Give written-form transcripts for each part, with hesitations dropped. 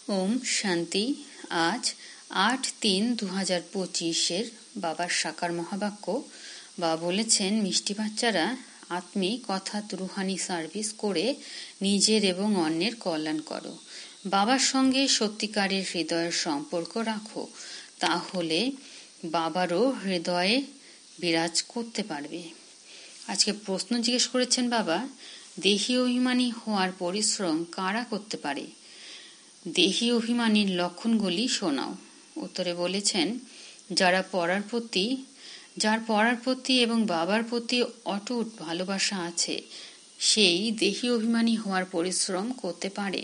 ওম শান্তি। আজ 8-3-2025 বাবার সাকার মহাবাক্য। বাবা বলেছেন, মিষ্টি বাচ্চারা আত্মিক অর্থাৎ রুহানি সার্ভিস করে নিজের এবং অন্যের কল্যাণ করো। বাবার সঙ্গে সত্যিকারের হৃদয়ের সম্পর্ক রাখো, তাহলে বাবারও হৃদয়ে বিরাজ করতে পারবে। আজকে প্রশ্ন জিজ্ঞেস করেছেন বাবা, দেহি অভিমানী হওয়ার পরিশ্রম কারা করতে পারে? দেহি অভিমানীর লক্ষণগুলি শোনাও। উত্তরে বলেছেন, যার পড়ার প্রতি এবং বাবার প্রতি অটুট ভালোবাসা আছে, সেই দেহি অভিমানী হওয়ার পরিশ্রম করতে পারে।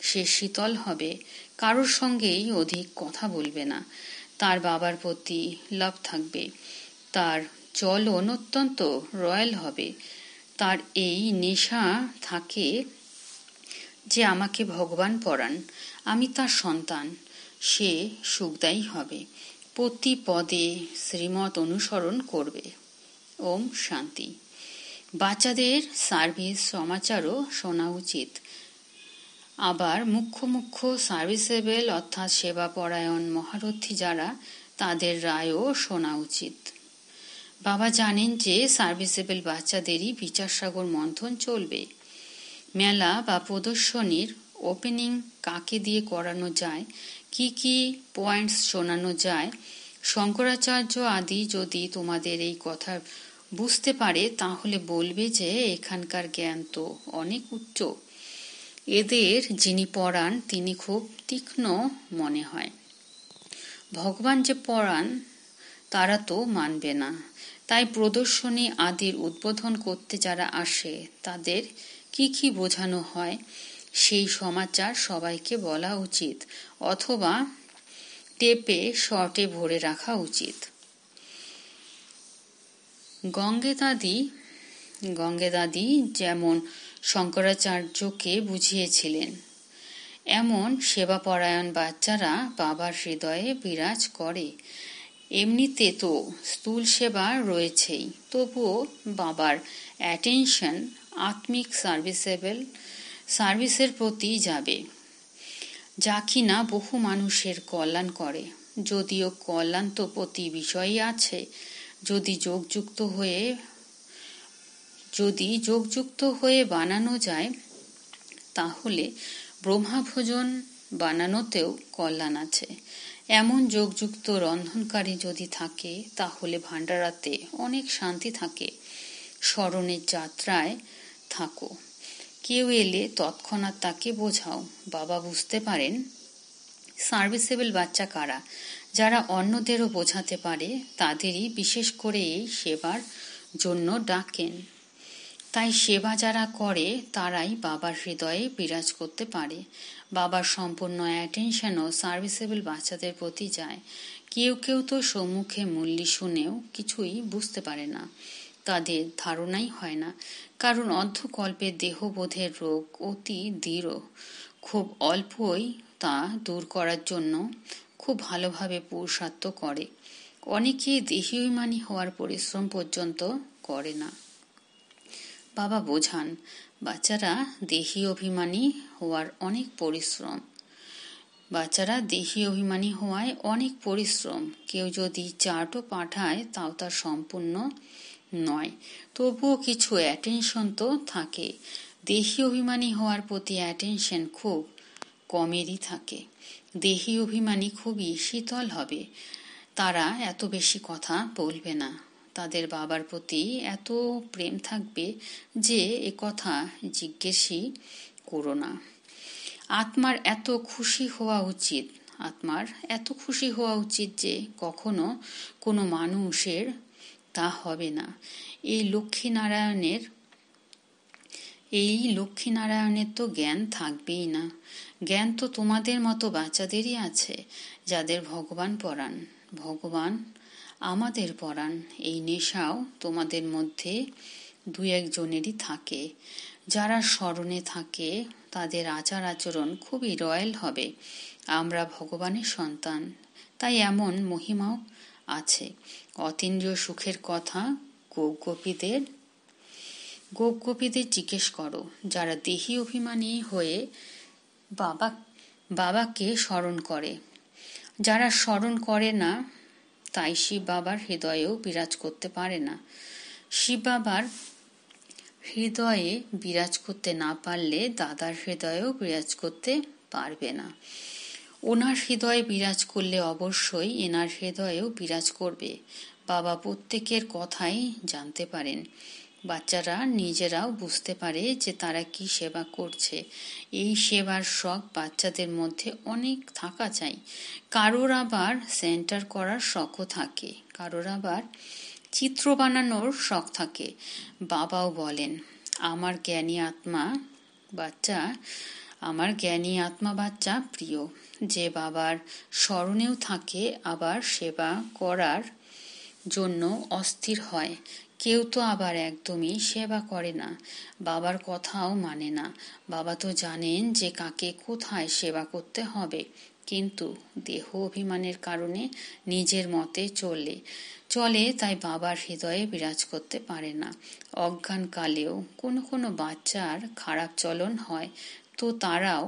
সে শীতল হবে, কারোর সঙ্গেই অধিক কথা বলবে না, তার বাবার প্রতি লাভ থাকবে, তার চলন অত্যন্ত রয়্যাল হবে, তার এই নেশা থাকে যে আমাকে ভগবান পড়ান, আমি তার সন্তান। সে সুখদায়ী হবে, প্রতি পদে শ্রীমত অনুসরণ করবে। ওম শান্তি। বাচ্চাদের সার্ভিস সমাচারও শোনা উচিত। আবার মুখ্য সার্ভিসেবল অর্থাৎ সেবাপরায়ণ মহারথী যারা, তাদের রায়ও শোনা উচিত। বাবা জানেন যে সার্ভিসেবল বাচ্চাদেরই বিচারসাগর মন্থন চলবে। মেলা বা প্রদর্শনীর ওপেনিং কাকে দিয়ে করানো যায়, কি পয়েন্টস শোনানো যায়, শঙ্করাচার্য আদি যদি তোমাদের এই কথা বুঝতে পারে, তাহলে বলবে যে এখানকার জ্ঞান তো অনেক উচ্চ। এদের যিনি পড়ান তিনি খুব তীক্ষ্ণ মনে হয়। ভগবান যে পড়ান তারা তো মানবে না। তাই প্রদর্শনী আদির উদ্বোধন করতে যারা আসে, তাদের কি বোঝানো হয় সেই সমাচার সবাইকে বলা উচিত, অথবা টেপে শর্টে ভরে রাখা উচিত। গঙ্গে দাদি যেমন শঙ্করাচার্যকে বুঝিয়েছিলেন, এমন সেবাপরায়ণ বাচ্চারা বাবার হৃদয়ে বিরাজ করে। এমনিতে তো স্থূল সেবা রয়েছেই, তবুও বাবার অ্যাটেনশন আত্মিক সার্ভিসের প্রতি যাবে, যা কিনা বহু মানুষের কল্যাণ করে। যদিও কল্যাণ তো প্রতি বিষয়ই আছে, যদি যোগযুক্ত হয়ে বানানো যায়, তাহলে ব্রহ্মাভোজন বানানোতেও কল্যাণ আছে। এমন যোগযুক্ত রন্ধনকারী যদি থাকে, তাহলে ভান্ডারাতে অনেক শান্তি থাকে। স্মরণের যাত্রায় থাকো, কেউ এলে তৎক্ষণাৎ তাকে বোঝাও। বাবা বুঝতে পারেন সার্ভিসেবল বাচ্চা কারা, যারা অন্যদেরও বোঝাতে পারে, তাদেরই বিশেষ করে এই সেবার জন্য ডাকেন। তাই সেবা যারা করে তারাই বাবার হৃদয়ে বিরাজ করতে পারে। বাবার সম্পূর্ণ অ্যাটেনশনও সার্ভিসেবল বাচ্চাদের প্রতি যায়। কেউ তো সম্মুখে মূল্য শুনেও কিছুই বুঝতে পারে না, তাদের ধারণাই হয় না, কারণ অর্ধকল্পের দেহবোধের রোগ অতি দৃঢ়। খুব অল্পই তা দূর করার জন্য খুব ভালোভাবে পুরুষার্থ করে। অনেকে দেহি অভিমানী হওয়ার পরিশ্রম পর্যন্ত করে না। বাবা বোঝান, বাচ্চারা দেহি অভিমানী হওয়ায় অনেক পরিশ্রম। কেউ যদি চার্টও পাঠায়, তাও তার সম্পূর্ণ নয়, তবুও কিছু অ্যাটেনশন তো থাকে। দেহি অভিমানী হওয়ার প্রতি অ্যাটেনশন খুব কমেরই থাকে। দেহি অভিমানী খুবই শীতল হবে, তারা এত বেশি কথা বলবে না, তাদের বাবার প্রতি এত প্রেম থাকবে যে এ কথা জিজ্ঞেসই করো না। আত্মার এত খুশি হওয়া উচিত যে কখনো কোনো মানুষের তা হবে না। এই লক্ষ্মীনারায়ণের তো জ্ঞান থাকবেই না। জ্ঞান তো তোমাদের মতো বাচ্চাদেরই আছে, যাদের ভগবান পড়ান। ভগবান আমাদের পড়ান। এই নেশাও তোমাদের মধ্যে 2-1 জনেরই থাকে। যারা স্মরণে থাকে, তাদের আচার আচরণ খুবই রয়্যাল হবে। আমরা ভগবানের সন্তান, তাই এমন মহিমাও আছে। অতীন্দ্রিয় সুখের কথা গোপগোপীদের জিজ্ঞেস করো, যারা দেহি অভিমানী হয়ে বাবাকে স্মরণ করে। যারা স্মরণ করে না তাই শিব বাবার হৃদয়েও বিরাজ করতে পারে না। শিব বাবার হৃদয়ে বিরাজ করতে না পারলে দাদার হৃদয়েও বিরাজ করতে পারবে না। ওনার হৃদয়ে বিরাজ করলে অবশ্যই এনার হৃদয়েও বিরাজ করবে। বাবা প্রত্যেকের কথাই জানতে পারেন। বাচ্চারা নিজেরাও বুঝতে পারে যে তারা কি সেবা করছে। এই সেবার শখ বাচ্চাদের মধ্যে অনেক থাকা চাই। কারোর আবার সেন্টার করার শখও থাকে, কারোর আবার চিত্র বানানোর শখ থাকে। বাবাও বলেন, আমার জ্ঞানী আত্মা বাচ্চা প্রিয়, যে বাবার স্মরণেও থাকে আবার সেবা করার জন্য অস্থির হয়। কেউ তো আবার একদমই সেবা করে না, বাবার কথাও মানে না। বাবা তো জানেন যে কাকে কোথায় সেবা করতে হবে, কিন্তু দেহ অভিমানের কারণে নিজের মতে চলে তাই বাবার হৃদয়ে বিরাজ করতে পারে না। অজ্ঞানকালেও কোনো বাচ্চার খারাপ চলন হয় তো তারাও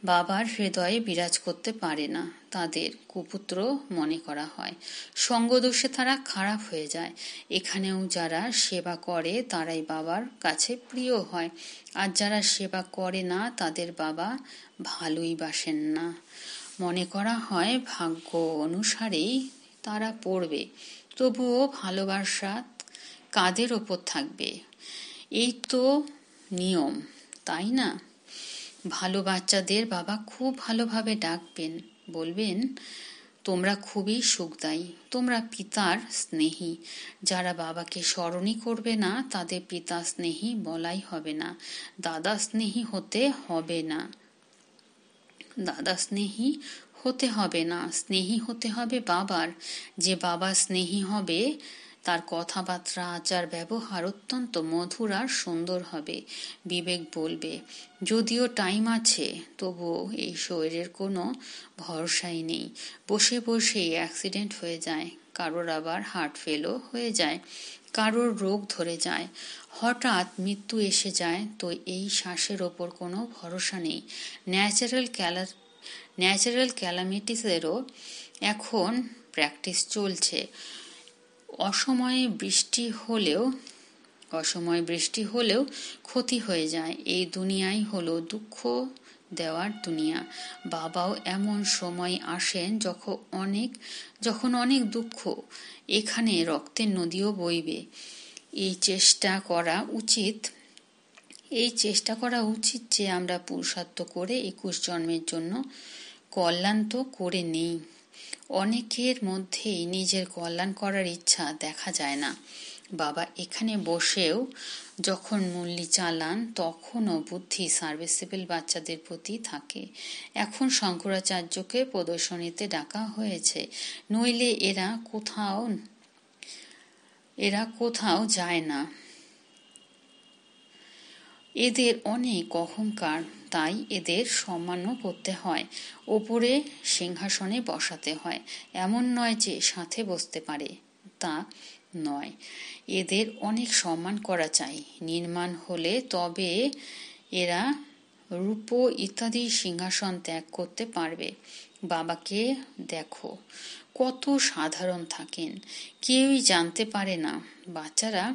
বাবার হৃদয়ে বিরাজ করতে পারে না, তাদের কুপুত্র মনে করা হয়। সঙ্গদোষে তারা খারাপ হয়ে যায়। এখানেও যারা সেবা করে তারাই বাবার কাছে প্রিয় হয়, আর যারা সেবা করে না তাদের বাবা ভালোই বাসেন না। মনে করা হয় ভাগ্য অনুসারেই তারা পড়বে, তবুও ভালোবাসা কাদের ওপর থাকবে? এই তো নিয়ম, তাই না? ভালো বাচ্চাদের বাবা খুব ভালোভাবে ডাকবেন, বলবেন, তোমরা খুবই সুখদায়ী, তোমরা পিতার স্নেহী। যারা বাবাকে স্মরণই করবে না তাদের পিতা স্নেহী বলাই হবে না। দাদা স্নেহী হতে হবে না, স্নেহী হতে হবে বাবার। যে বাবা স্নেহী হবে তার কথাবার্তা আচার ব্যবহার অত্যন্ত মধুর আর সুন্দর হবে। বিবেক বলবে, যদিও টাইম আছে তবুও এই শরীরের কোনো ভরসাই নেই। বসে বসেই অ্যাক্সিডেন্ট হয়ে যায়, কারোর আবার হার্ট ফেলও হয়ে যায়, কারোর রোগ ধরে যায়, হঠাৎ মৃত্যু এসে যায়। তো এই শ্বাসের ওপর কোনো ভরসা নেই। ন্যাচারাল ক্যালামিটিসেরও এখন প্র্যাকটিস চলছে। অসময়ে বৃষ্টি হলেও ক্ষতি হয়ে যায়। এই দুনিয়াই হলো দুঃখ দেওয়ার দুনিয়া। বাবাও এমন সময় আসেন যখন অনেক দুঃখ, এখানে রক্তের নদীও বইবে। এই চেষ্টা করা উচিত যে আমরা পুরুষার্থ করে 21 জন্মের জন্য কল্যাণ তো করে নেই। অনেকের মধ্যেই নিজের কল্যাণ করার ইচ্ছা দেখা যায় না। বাবা এখানে বসেও যখন মুরলি চালান তখনও বুদ্ধি সার্ভিসেবল বাচ্চাদের প্রতি থাকে। এখন শঙ্করাচার্যকে প্রদর্শনীতে ডাকা হয়েছে, নইলে এরা কোথাও যায় না। এদের অনেক অহংকার, তাই এদের সম্মানও করতে হয়, ওপরে সিংহাসনে বসাতে হয়। এমন নয় যে সাথে বসতে পারে, তা নয়। এদের অনেক সম্মান করা চাই। নির্মাণ হলে তবে এরা রূপ ইত্যাদি সিংহাসন ত্যাগ করতে পারবে। বাবাকে দেখো কত সাধারণ থাকেন, কেউই জানতে পারে না। বাচ্চারা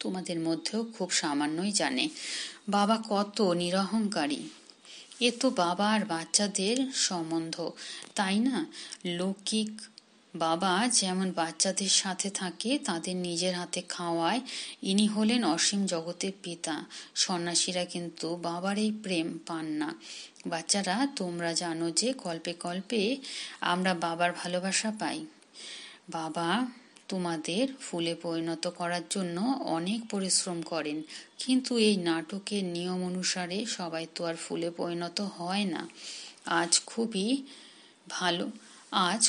তোমাদের মধ্যেও খুব সামান্যই জানে বাবা কত নিরহংকারী। এ তো বাবা আর বাচ্চাদের সম্বন্ধ, তাই না? লৌকিক বাবা যেমন বাচ্চাদের সাথে থাকে, তাদের নিজের হাতে খাওয়ায়, ইনি হলেন অসীম জগতের পিতা। সন্ন্যাসীরা কিন্তু বাবার এই প্রেম পান না। বাচ্চারা, তোমরা জানো যে কল্পে কল্পে আমরা বাবার ভালোবাসা পাই। বাবা তোমাদের ফুলে পরিণত করার জন্য অনেক পরিশ্রম করেন, কিন্তু এই নাটকের নিয়ম অনুসারে সবাই তো আর ফুলে পরিণত হয় না। আজ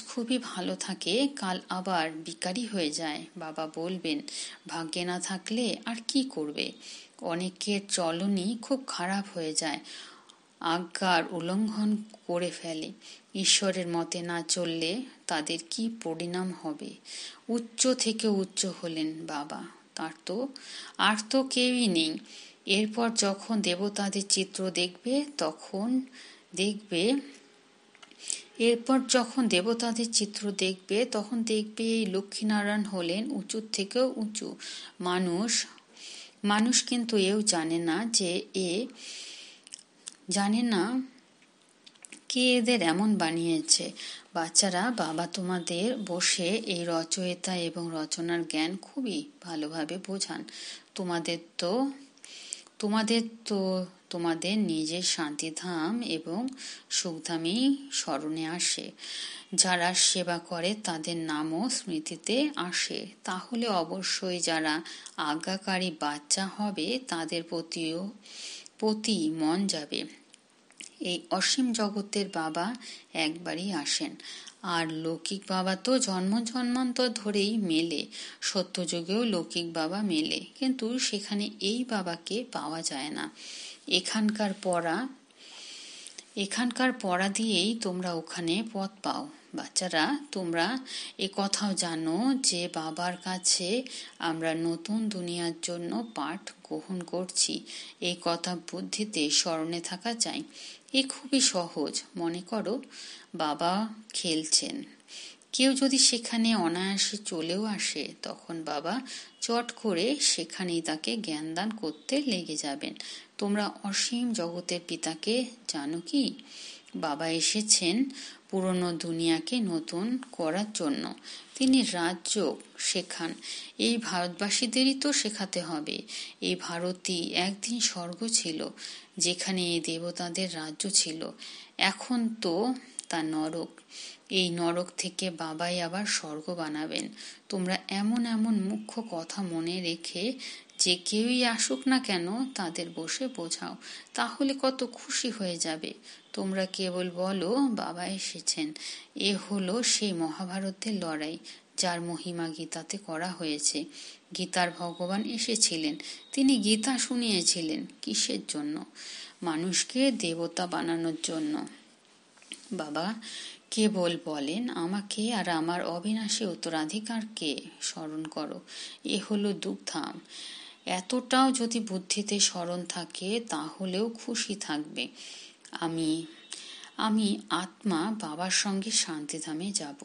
খুবই ভালো থাকে, কাল আবার বিকারী হয়ে যায়। বাবা বলবেন, ভাগ্যে না থাকলে আর কি করবে? অনেকের চলনই খুব খারাপ হয়ে যায়, আজ্ঞার উল্লঙ্ঘন করে ফেলে। ঈশ্বরের মতে না চললে তাদের কি পরিণাম হবে? উচ্চ থেকে উচ্চ হলেন বাবা, আর তো কেউই নেই। এরপর যখন দেবতাদের চিত্র দেখবে তখন দেখবে। এরপর যখন দেবতাদের চিত্র দেখবে তখন দেখবে এই লক্ষ্মীনারায়ণ হলেন উঁচুর থেকেও উঁচু মানুষ কিন্তু এও জানে না কে এদের এমন বানিয়েছে। বাচ্চারা, বাবা তোমাদের বসে এই রচয়িতা এবং রচনার জ্ঞান খুবই ভালোভাবে বোঝান। তোমাদের তো তোমাদের নিজের শান্তিধাম এবং সুখধামই স্মরণে আসে। যারা সেবা করে তাদের নামও স্মৃতিতে আসে। তাহলে অবশ্যই যারা আজ্ঞাকারী বাচ্চা হবে তাদের প্রতি মন যাবে। এই অসীম জগতের বাবা একবারই আসেন, আর লৌকিক বাবা তো জন্মান্তর ধরেই মেলে। সত্যযুগেও লৌকিক বাবা মেলে, কিন্তু সেখানে এই বাবাকে পাওয়া যায় না। এখানকার পড়া দিয়েই তোমরা ওখানে পথ পাও। বাচ্চারা, তোমরা কথাও জানো যে বাবার কাছে আমরা নতুন দুনিয়ার জন্য পাঠ গ্রহণ করছি। এই কথা বুদ্ধিতে স্মরণে থাকা চাই। খুবই সহজ। মনে করো বাবা খেলছেন, কেউ যদি সেখানে অনায়াসে চলেও আসে, তখন বাবা চট করে সেখানেই তাকে জ্ঞানদান করতে লেগে যাবেন। তোমরা অসীম জগতের পিতাকে জানো কি? বাবা এসেছেন পুরনো দুনিয়াকে নতুন করার জন্য। তিনি রাজ্য শেখান। এই ভারতবাসীদেরই তো শেখাতে হবে। এই ভারতই একদিন স্বর্গ ছিল, যেখানে এই দেবতাদের রাজ্য ছিল। এখন তো তা নরক। এই নরক থেকে বাবাই আবার স্বর্গ বানাবেন। তোমরা এমন মুখ্য কথা মনে রেখে যে কেউই আসুক না কেন তাদের বসে বোঝাও, তাহলে কত খুশি হয়ে যাবে। তোমরা কেবল বলো বাবা এসেছেন। এ হলো সেই মহাভারতের লড়াই যার মহিমা গীতাতে করা হয়েছে। গীতার ভগবান এসেছিলেন, তিনি গীতা শুনিয়েছিলেন। কিসের জন্য? মানুষকে দেবতা বানানোর জন্য। বাবা কেবল বলেন, আমাকে আর আমার অবিনাশী উত্তরাধিকারকে স্মরণ করো। এ হলো দুঃখধাম। এতটাও যদি বুদ্ধিতে স্মরণ থাকে তাহলেও খুশি থাকবে। আমি আত্মা বাবার সঙ্গে শান্তিধামে যাব।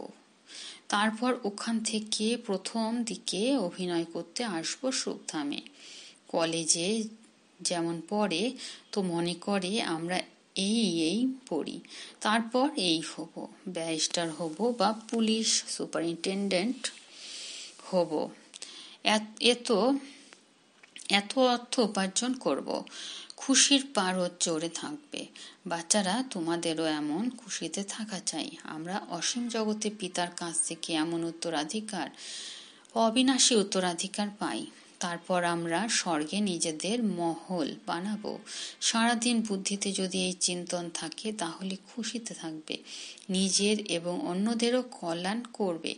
তারপর ওখান থেকে প্রথম দিকে অভিনয় করতে আসবো সুখধামে। কলেজে যেমন পড়ে তো মনে করে আমরা এই পড়ি, তারপর এই হব, ব্যারিস্টার হব বা পুলিশ সুপারিনটেন্ডেন্ট হব, এত অর্থ উপার্জন করব, খুশির পারদ চড়ে থাকবে। বাচ্চারা, তোমাদেরও এমন খুশিতে থাকা চাই। আমরা অসীম জগতে পিতার কাছ থেকে এমন অবিনাশী উত্তরাধিকার পাই। তারপর আমরা স্বর্গে নিজেদের মহল বানাবো। সারাদিন বুদ্ধিতে যদি এই চিন্তন থাকে তাহলে খুশিতে থাকবে, নিজের এবং অন্যদেরও কল্যাণ করবে।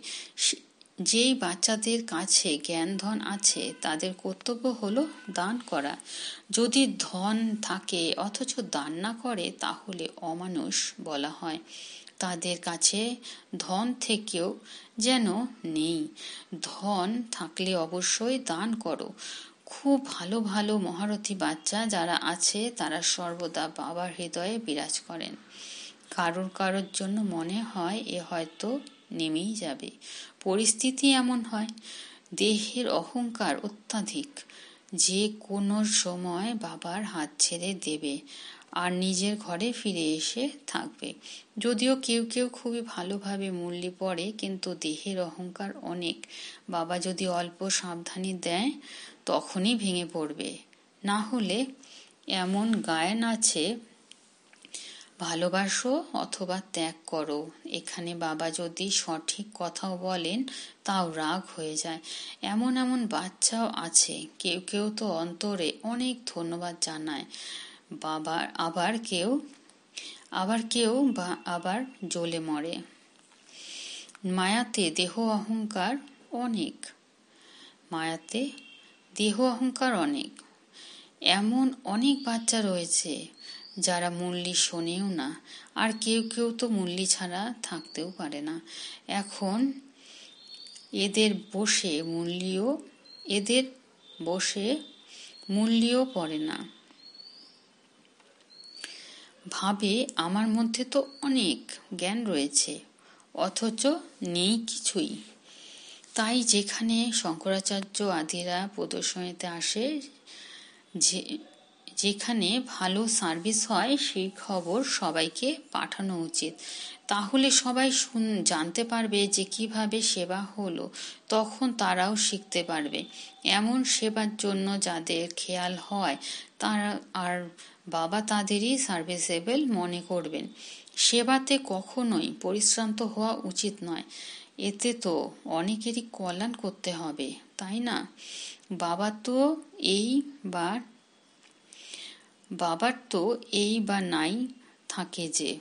যেই বাচ্চাদের কাছে জ্ঞান ধন আছে তাদের কর্তব্য হলো দান করা। যদি ধন থাকে অথচ দান না করে তাহলে অমানুষ বলা হয়। তাদের কাছে ধন থেকেও যেন নেই। ধন থাকলে অবশ্যই দান করো। খুব ভালো ভালো মহারথী বাচ্চা যারা আছে তারা সর্বদা বাবার হৃদয়ে বিরাজ করেন। কারোর জন্য মনে হয় এ হয়তো নেমেই যাবে। পরিস্থিতি এমন হয়, দেহের অহংকার অত্যাধিক, যে কোনো সময় বাবার হাত ছেড়ে দেবে আর নিজের ঘরে ফিরে এসে থাকবে। যদিও কেউ খুবই ভালোভাবে মুরলি পড়ে, কিন্তু দেহের অহংকার অনেক। বাবা যদি অল্প সাবধানী দেয় তখনই ভেঙে পড়বে। না হলে এমন গায়ন আছে, ভালোবাসো অথবা ত্যাগ করো। এখানে বাবা যদি সঠিক কথাও বলেন তাও রাগ হয়ে যায়। এমন বাচ্চাও আছে, কেউ তো অন্তরে অনেক ধন্যবাদ জানায় বাবার, আবার কেউ জ্বলে মরে। মায়াতে দেহ অহংকার অনেক। এমন অনেক বাচ্চা রয়েছে যারা মুরলি শোনেও না, আর কেউ তো মুরলি ছাড়া থাকতেও পারে না। এখন এদের বসে মুরলিও পড়ে না। ভাবে আমার মধ্যে তো অনেক জ্ঞান রয়েছে, অথচ নেই কিছুই। তাই যেখানে শঙ্করাচার্য আদিরা প্রদর্শনীতে আসে, যেখানে ভালো সার্ভিস হয়, সেই খবর সবাইকে পাঠানো উচিত। তাহলে সবাই জানতে পারবে যে কিভাবে সেবা হলো, তখন তারাও শিখতে পারবে। এমন সেবার জন্য যাদের খেয়াল হয় তারা আর বাবা তাদেরই সার্ভিসেবল মনে করবেন। সেবাতে কখনোই পরিশ্রান্ত হওয়া উচিত নয়। এতে তো অনেকেরই কল্যাণ করতে হবে, তাই না? বাবার তো এই বা নাই থাকে যে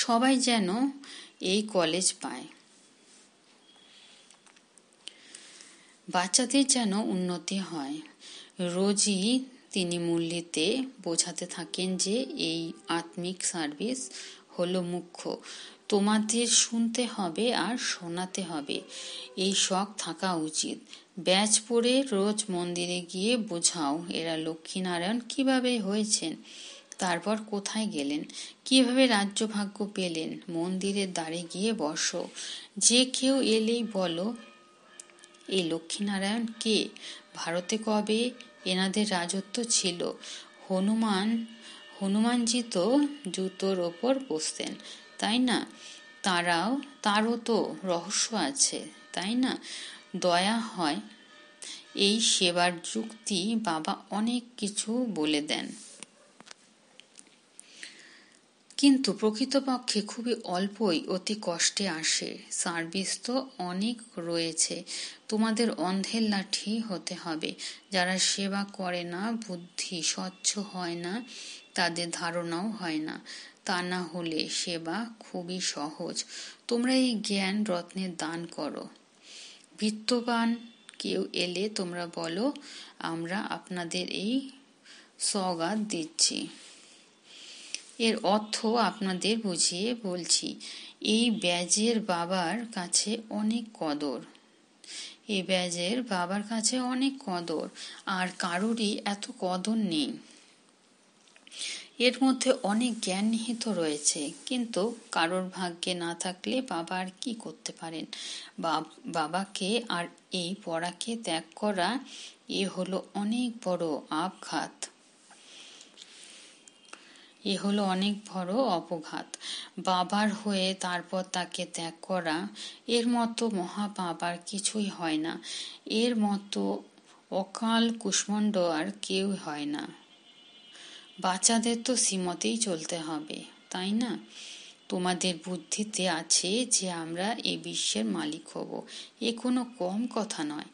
সবাই যেন এই কলেজ পায়, বাচ্চাদের যেন উন্নতি হয়। রোজই তিনি মুরলিতে বোঝাতে থাকেন যে এই আত্মিক সার্ভিস হলো মুখ্য। তোমাদের শুনতে হবে আর শোনাতে হবে, এই শখ থাকা উচিত। ব্যাচ পরে রোজ মন্দিরে গিয়ে বোঝাও এরা লক্ষ্মীনারায়ণ কিভাবে হয়েছেন, তারপর কোথায় গেলেন, কিভাবে রাজ্যভাগ্য পেলেন। মন্দিরের দ্বারে গিয়ে বসো, যে কেউ এলেই বলো এই লক্ষ্মীনারায়ণ কে, ভারতে কবে এনাদের রাজত্ব ছিল, হনুমানজি তো জুতোর ওপর বসতেন, তাই না? তারও তো রহস্য আছে, তাই না? দয়া হয় এই সেবার যুক্তি বাবা অনেক কিছু বলে দেন, কিন্তু প্রকৃতপক্ষে খুবই অল্পই অতি কষ্টে আসে। সার্ভিস তো অনেক রয়েছে, তোমাদের অন্ধের লাঠি হতে হবে। যারা সেবা করে না, বুদ্ধি স্বচ্ছ হয় না, তাদের ধারণাও হয় না। তা না হলে সেবা খুবই সহজ। তোমরা এই জ্ঞান রত্নের দান করো। বিত্তবান কেউ এলে তোমরা বলো আমরা আপনাদের এই সওগাত দিচ্ছি। এর অর্থ আপনাদের বুঝিয়ে বলছি, এই ব্যাজের বাবার কাছে অনেক কদর, আর কারোরই এত কদর নেই। এর মধ্যে অনেক জ্ঞান নিহিত রয়েছে, কিন্তু কারোর ভাগ্যে না থাকলে বাবা আর কি করতে পারেন? বাবাকে আর এই পড়াকে ত্যাগ করা, এ হলো অনেক বড় অপঘাত। বাবার হয়ে তারপর তাকে ত্যাগ করা, এর মতো মহাপাপ আর কিছুই হয় না। এর মতো অকাল কুষ্মাণ্ড আর কেউ হয় না। বাচ্চাদের তো শ্রীমতেই চলতে হবে, তাই না? তোমাদের বুদ্ধিতে আছে যে আমরা এই বিশ্বের মালিক হব, এ কোনো কম কথা নয়।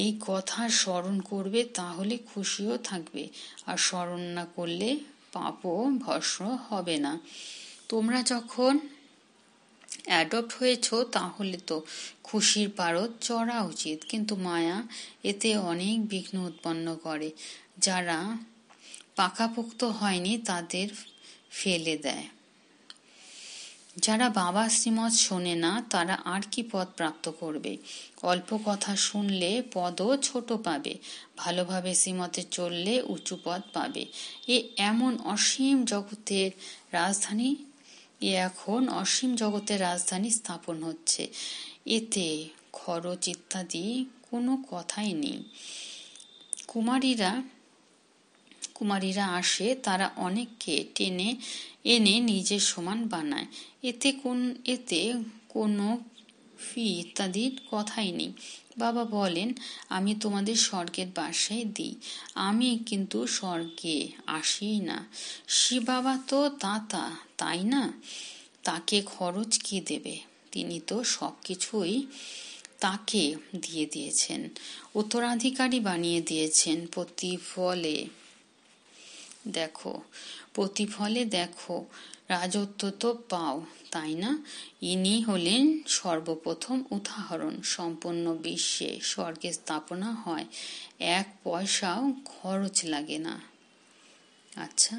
এই কথা স্মরণ করবে, তাহলে খুশিও থাকবে, আর স্মরণ না করলে পাপও ভস্ম হবে না। তোমরা যখন অ্যাডপ্ট হয়েছ, তাহলে তো খুশির পারদ চড়া উচিত, কিন্তু মায়া এতে অনেক বিঘ্ন উৎপন্ন করে। যারা পাকাপোক্ত হয়নি তাদের ফেলে দেয়। যারা বাবা শ্রীমত শোনে না, তারা আর কি পদ প্রাপ্ত করবে? অল্প কথা শুনলে পদও ছোট পাবে, ভালোভাবে শ্রীমতে চললে উঁচু পদ পাবে। এখন অসীম জগতের রাজধানী স্থাপন হচ্ছে, এতে খরচ ইত্যাদি কোনো কথাই নেই। কুমারীরা আসে, তারা অনেককে টেনে এনে নিজের সমান বানায়, এতে কোনো ফি ইত্যাদির কথাই নেই। বাবা বলেন আমি তোমাদের স্বর্গের বাসায় দিই, আমি কিন্তু স্বর্গে আসি না। শিব বাবা তো দাতা, তাই না? তাকে খরচ কি দেবে? তিনি তো সবকিছুই তাকে দিয়ে দিয়েছেন, উত্তরাধিকারী বানিয়ে দিয়েছেন। প্রতিফলে দেখো রাজত্ব তো পাও, তাই না? ইনি হলেন সর্বপ্রথম উদাহরণ। সম্পূর্ণ বিশ্বে স্বর্গের স্থাপনা হয়, 1 পয়সাও খরচ লাগে না। আচ্ছা,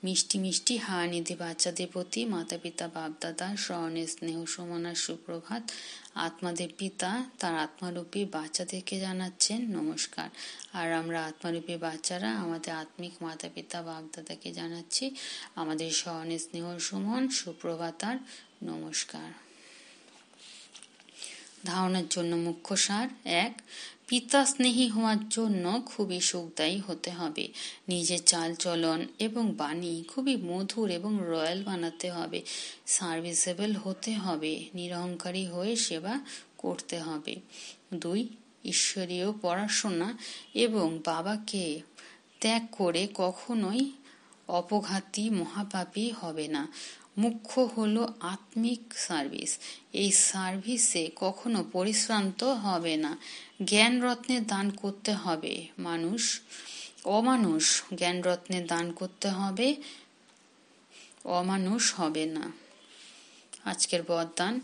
মিষ্টি মিষ্টি হাওয়া নিধি বাচ্চাদের প্রতি মাতা পিতা বাপ দাদার স্মরণে স্নেহ সুমনার সুপ্রভাত। আত্মাদের পিতা তার আত্মারূপী বাচ্চাদেরকে জানাচ্ছেন নমস্কার। আর আমরা আত্মারূপী বাচ্চারা আমাদের আত্মিক মাতা পিতা বাপদাদাকে জানাচ্ছি আমাদের সহনে স্নেহ সুমন সুপ্রভাতার নমস্কার। ধারণার জন্য মুখ্য সার: 1. পিতা স্নেহী হওয়ার জন্য খুবই সুখদায়ী হতে হবে। নিজের চালচলন এবং বাণী খুবই মধুর এবং রয়্যাল বানাতে হবে। সার্ভিসেবল হতে হবে। নিরহংকারী হয়ে সেবা করতে হবে। 2. ঈশ্বরীয় পড়াশোনা এবং বাবাকে ত্যাগ করে কখনোই অপঘাতী মহাপাপী হবে না। মুখ্য হলো আত্মিক সার্ভিস। এই সার্ভিসে কখনো পরিশ্রান্ত হবে না। জ্ঞান রত্নের দান করতে হবে। অমানুষ জ্ঞান রত্নের দান করতে হবে, অমানুষ হবে না। আজকের বরদান: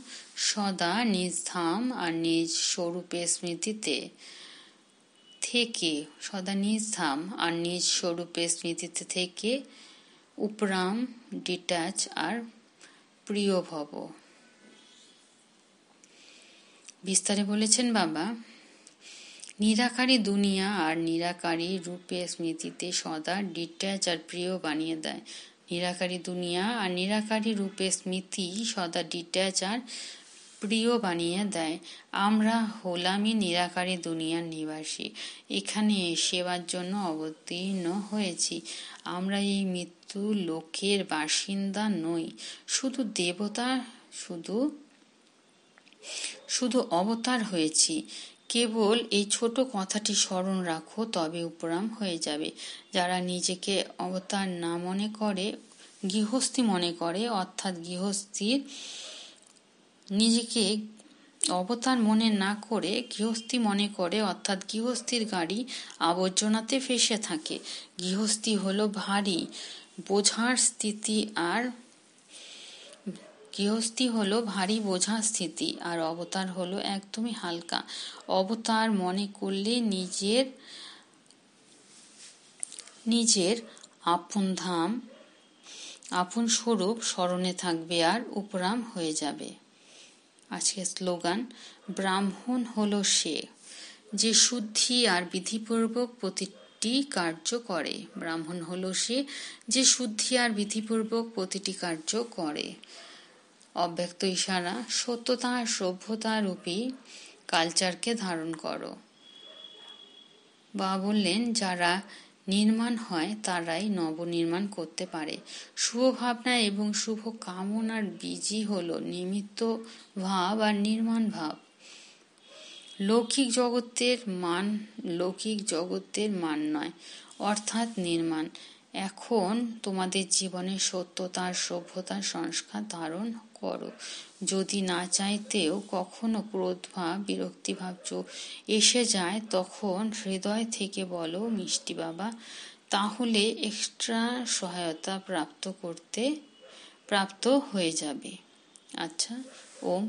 সদা নিজ ধাম আর নিজ স্বরূপের স্মৃতিতে থেকে উপরাম, ডিট্যাচ আর প্রিয় ভব। বিস্তারে বলেছেন বাবা, নিরাকারী দুনিয়া আর নিরাকারী রূপে স্মৃতিতে সদা ডিট্যাচ আর প্রিয় বানিয়ে দেয়। নিরাকারী দুনিয়া আর নিরাকারী রূপে স্মৃতি সদা ডিট্যাচ আর প্রিয় বানিয়ে দেয়। আমরা হলামই নিরাকারী দুনিয়ার নিবাসী। এখানে সেবার জন্য অবতীর্ণ হয়েছি। আমরা এই মৃত্যু লোকের বাসিন্দা নই। শুধু দেবতা, শুধু অবতার হয়েছি। কেবল এই ছোট কথাটি স্মরণ রাখো, তবে উপরাম হয়ে যাবে। যারা নিজেকে অবতার না মনে করে, গৃহস্থী মনে করে, অর্থাৎ নিজেকে অবতার মনে না করে গৃহস্থী মনে করে, অর্থাৎ গৃহস্থীর গাড়ি আবর্জনাতে ফেসে থাকে। গৃহস্থী হলো ভারী বোঝার স্থিতি আর অবতার হলো একদমই হালকা। অবতার মনে করলে নিজের আপন ধাম, আপন স্বরূপ স্মরণে থাকবে আর উপরাম হয়ে যাবে। আজকের স্লোগান: ব্রাহ্মণ হলো সে যে শুদ্ধি আর বিধিপূর্বক প্রতিটি কার্য করে। ব্রাহ্মণ হলো সে যে শুদ্ধি আর বিধিপূর্বক প্রতিটি কার্য করে। অব্যক্ত ইশারা: সত্যতা আর সভ্যতা রূপী কালচারকে ধারণ করো। বাবা বললেন, যারা নির্মাণ হয় তারাই নবনির্মাণ করতে পারে। শুভ ভাবনা এবং শুভ কামনার বীজই হল নিমিত্ত ভাব আর নির্মাণ ভাব। লৌকিক জগতের মান নয়, অর্থাৎ নির্মাণ। এখন তোমাদের জীবনে সত্যতার সভ্যতার সংস্কার ধারণ করো। যদি না চাইতেও কখনো ক্রোধভাব, বিরক্তিভাব এসে যায়, তখন হৃদয় থেকে বলো মিষ্টি বাবা, তাহলে এক্সট্রা সহায়তা প্রাপ্ত হয়ে যাবে। আচ্ছা, ওম।